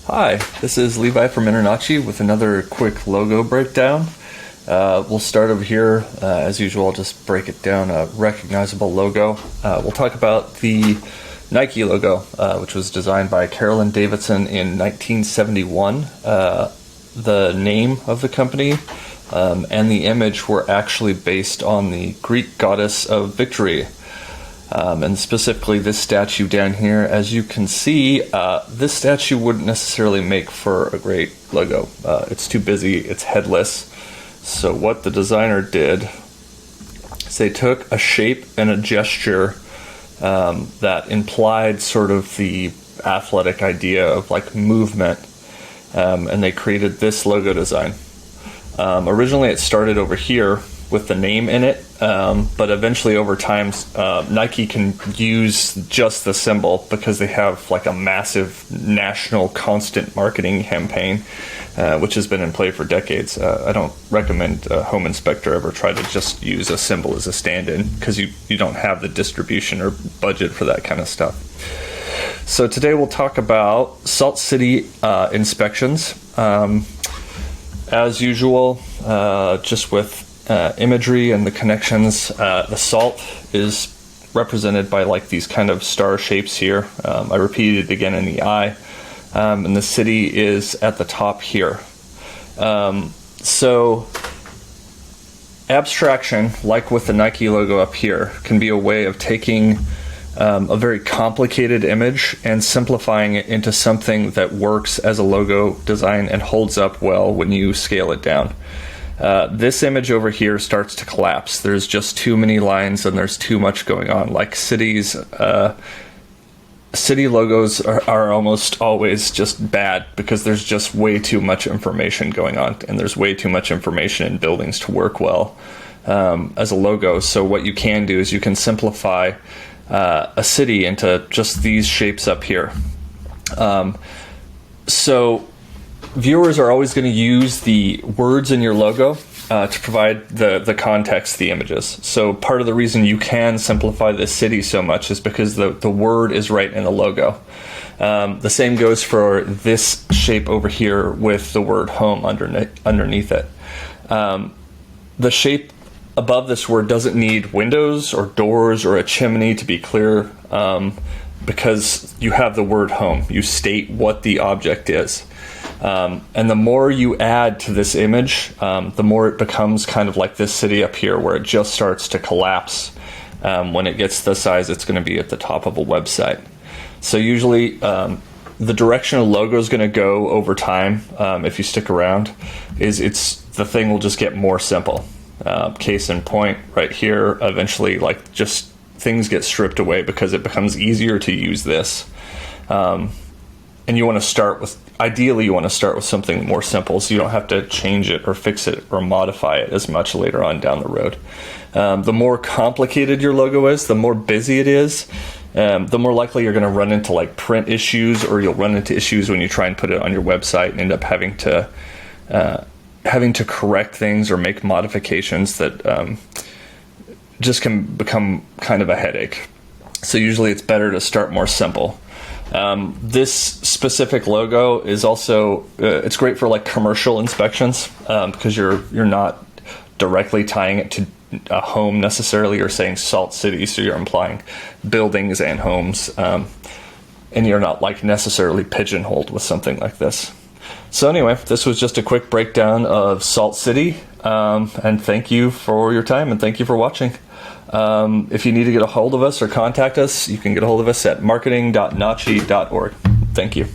Hi, this is Levi from InterNACHI with another quick logo breakdown. We'll start over here. As usual, I'll just break it down, a recognizable logo. We'll talk about the Nike logo, which was designed by Carolyn Davidson in 1971. The name of the company and the image were actually based on the Greek goddess of victory. And specifically this statue down here. As you can see, this statue wouldn't necessarily make for a great logo. It's too busy, it's headless. So what the designer did is they took a shape and a gesture that implied sort of the athletic idea of like movement, and they created this logo design. Originally it started over here with the name in it, but eventually over time Nike can use just the symbol because they have like a massive national constant marketing campaign, which has been in play for decades. I don't recommend a home inspector ever try to just use a symbol as a stand-in because you don't have the distribution or budget for that kind of stuff. So today we'll talk about Salt City inspections. As usual, just with imagery and the connections. The salt is represented by like these kind of star shapes here. I repeated it again in the eye, and the city is at the top here. So abstraction, like with the Nike logo up here, can be a way of taking a very complicated image and simplifying it into something that works as a logo design and holds up well when you scale it down. This image over here starts to collapse. There's just too many lines and there's too much going on. Like cities, city logos are almost always just bad because there's just way too much information going on, and there's way too much information in buildings to work well as a logo. So what you can do is you can simplify a city into just these shapes up here. So viewers are always going to use the words in your logo to provide the context, the images. So part of the reason you can simplify this city so much is because the word is right in the logo. The same goes for this shape over here with the word home underneath it. The shape above this word doesn't need windows or doors or a chimney to be clear, because you have the word home. You state what the object is. And the more you add to this image, the more it becomes kind of like this city up here where it just starts to collapse when it gets the size it's going to be at the top of a website. So usually the direction a logo is going to go over time, if you stick around, is the thing will just get more simple. Case in point right here, eventually like just things get stripped away because it becomes easier to use this. And you want to start with, ideally you want to start with something more simple so you don't have to change it or fix it or modify it as much later on down the road. The more complicated your logo is, the more busy it is, the more likely you're going to run into like print issues, or you'll run into issues when you try and put it on your website and end up having to correct things or make modifications that just can become kind of a headache. So usually it's better to start more simple. This specific logo is also it's great for like commercial inspections, because you're not directly tying it to a home necessarily. You're saying Salt City, so you're implying buildings and homes, and you're not like necessarily pigeonholed with something like this. So anyway, this was just a quick breakdown of Salt City, and thank you for your time and thank you for watching. If you need to get a hold of us or contact us, you can get a hold of us at marketing.nachi.org. Thank you.